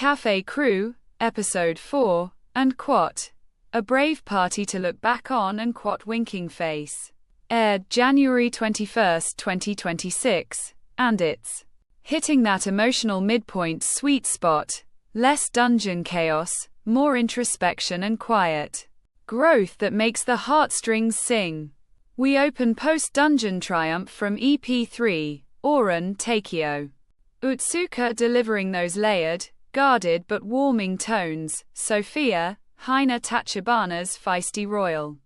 Cafe Crew, Episode 4, and Quat. A brave party to look back on, and Quat winking face. Aired January 21, 2026, and it's hitting that emotional midpoint sweet spot. Less dungeon chaos, more introspection and quiet growth that makes the heartstrings sing. We open post-dungeon triumph from EP3, Orun Takeo. Utsuka delivering those layered, guarded but warming tones, Sophia, Hina Tachibana's feisty royal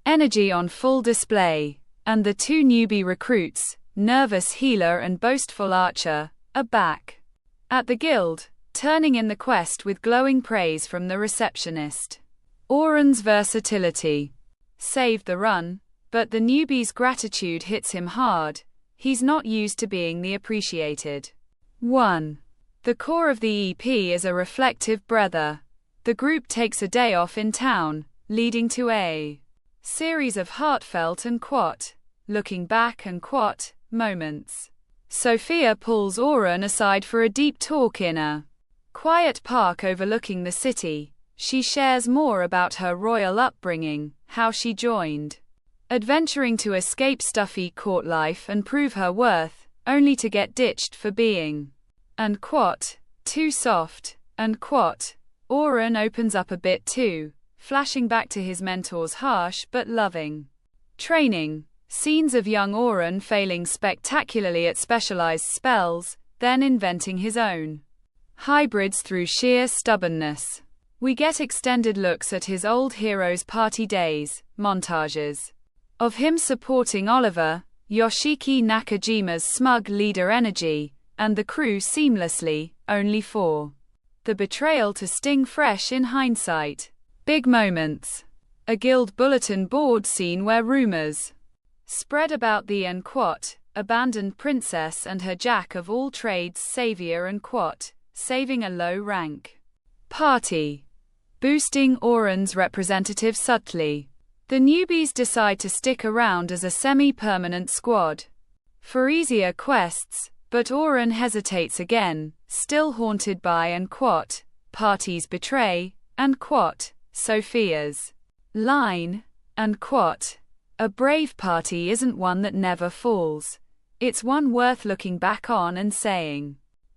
energy on full display, and the two newbie recruits, nervous healer and boastful archer, are back at the guild, turning in the quest with glowing praise from the receptionist. Orun's versatility saved the run, but the newbie's gratitude hits him hard. He's not used to being the appreciated one. The core of the EP is a reflective breather. The group takes a day off in town, leading to a series of heartfelt and quat, looking back and quat, moments. Sophia pulls Orun aside for a deep talk in a quiet park overlooking the city. She shares more about her royal upbringing, how she joined adventuring to escape stuffy court life and prove her worth, only to get ditched for being and quat, too soft, and quat. Orun opens up a bit too, flashing back to his mentor's harsh but loving training. Scenes of young Orun failing spectacularly at specialized spells, then inventing his own hybrids through sheer stubbornness. We get extended looks at his old hero's party days, montages of him supporting Oliver, Yoshiki Nakajima's smug leader energy, and the crew seamlessly, only for the betrayal to sting fresh in hindsight. Big moments. A guild bulletin board scene where rumors spread about the quat, abandoned princess and her jack of all trades savior and quat, saving a low-rank party, boosting Orun's representative subtly. The newbies decide to stick around as a semi-permanent squad for easier quests, but Orun hesitates again, still haunted by and quat, parties betray, and quat, Sophia's line, and quat. A brave party isn't one that never falls. It's one worth looking back on and saying,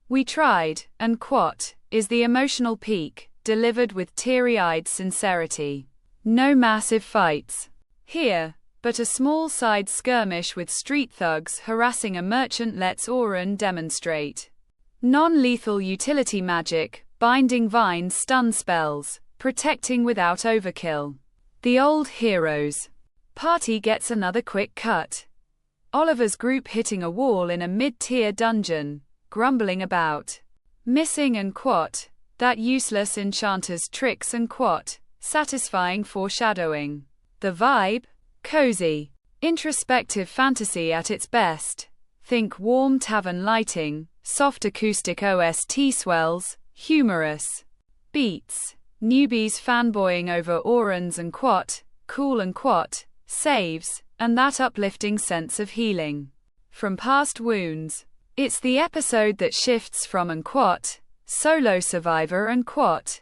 "We tried," and quat, is the emotional peak, delivered with teary-eyed sincerity. No massive fights here, but a small side skirmish with street thugs harassing a merchant lets Orun demonstrate non-lethal utility magic, binding vines, stun spells, protecting without overkill. The old heroes party gets another quick cut. Oliver's group hitting a wall in a mid-tier dungeon, grumbling about missing and quat, that useless enchanter's tricks and quat, satisfying foreshadowing. The vibe? Cozy, introspective fantasy at its best. Think warm tavern lighting, soft acoustic OST swells, humorous beats, newbies fanboying over Orun's and quat, cool and quat, saves, and that uplifting sense of healing from past wounds. It's the episode that shifts from and quat, solo survivor and quat,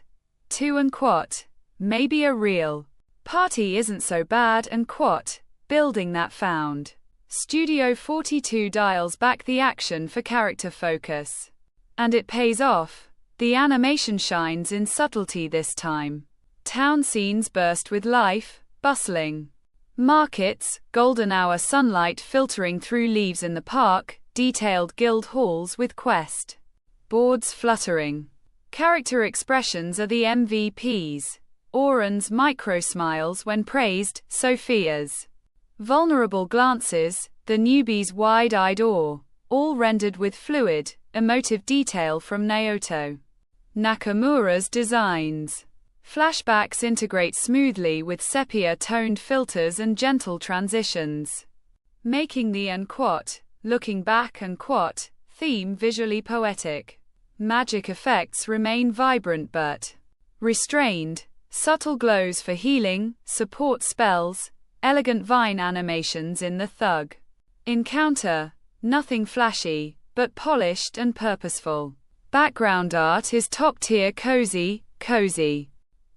to and quat, maybe a real party isn't so bad and quat, building that found. Studio 42 dials back the action for character focus. And it pays off. The animation shines in subtlety this time. Town scenes burst with life, bustling markets, golden hour sunlight filtering through leaves in the park, detailed guild halls with quest boards fluttering. Character expressions are the MVPs. Orun's micro-smiles when praised, Sophia's vulnerable glances, the newbie's wide-eyed awe, all rendered with fluid, emotive detail from Naoto Nakamura's designs. Flashbacks integrate smoothly with sepia-toned filters and gentle transitions, making the quat, looking back and quat, theme visually poetic. Magic effects remain vibrant but restrained. Subtle glows for healing, support spells, elegant vine animations in the thug encounter. Nothing flashy, but polished and purposeful. Background art is top-tier cozy.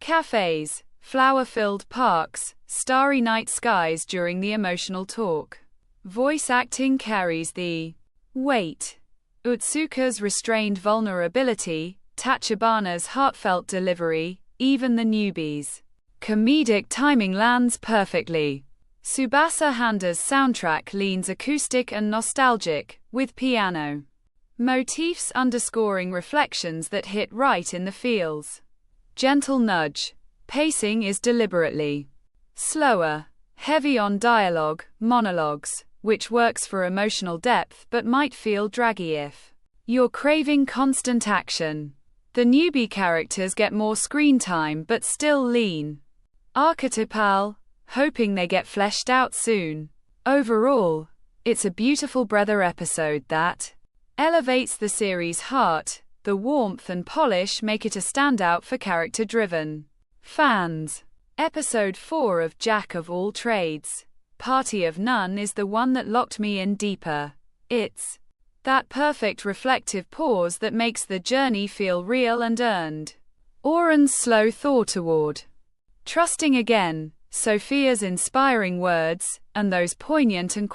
Cafes, flower-filled parks, starry night skies during the emotional talk. Voice acting carries the weight. Utsuka's restrained vulnerability, Tachibana's heartfelt delivery, even the newbies' comedic timing lands perfectly. Tsubasa Handa's soundtrack leans acoustic and nostalgic, with piano motifs underscoring reflections that hit right in the feels. Gentle nudge. Pacing is deliberately slower, heavy on dialogue, monologues, which works for emotional depth but might feel draggy if you're craving constant action. The newbie characters get more screen time but still lean archetypal, hoping they get fleshed out soon. Overall, it's a beautiful breather episode that elevates the series' heart. The warmth and polish make it a standout for character-driven fans. Episode 4 of Jack of All Trades, Party of None is the one that locked me in deeper. It's that perfect reflective pause that makes the journey feel real and earned. Orun's slow thaw toward trusting again, Sophia's inspiring words, and those poignant and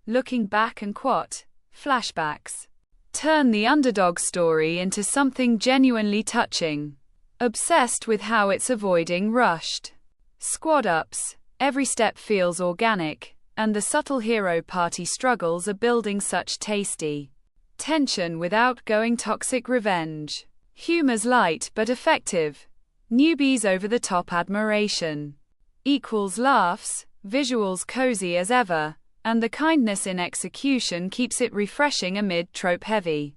looking back and flashbacks turn the underdog story into something genuinely touching. Obsessed with how it's avoiding rushed squad-ups, every step feels organic, and the subtle hero party struggles are building such tasty tension without going toxic revenge. Humor's light but effective. Newbies over-the-top admiration equals laughs, visuals cozy as ever, and the kindness in execution keeps it refreshing amid trope-heavy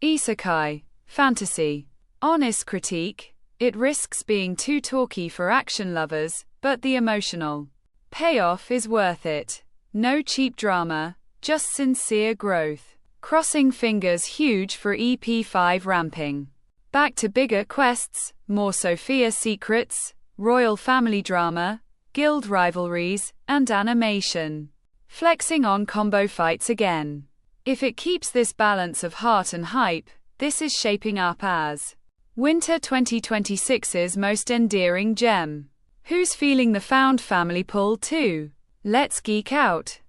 isekai fantasy. Honest critique, it risks being too talky for action lovers, but the emotional payoff is worth it. No cheap drama, just sincere growth. Crossing fingers huge for EP5 ramping. Back to bigger quests, more Sophia secrets, royal family drama, guild rivalries, and animation. Flexing on combo fights again. If it keeps this balance of heart and hype, this is shaping up as Winter 2026's most endearing gem. Who's feeling the found family pull too? Let's geek out.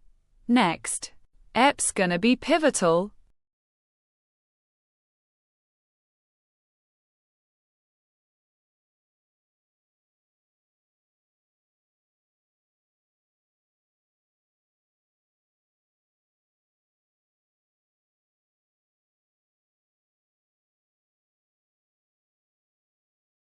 Next. Ep's gonna be pivotal.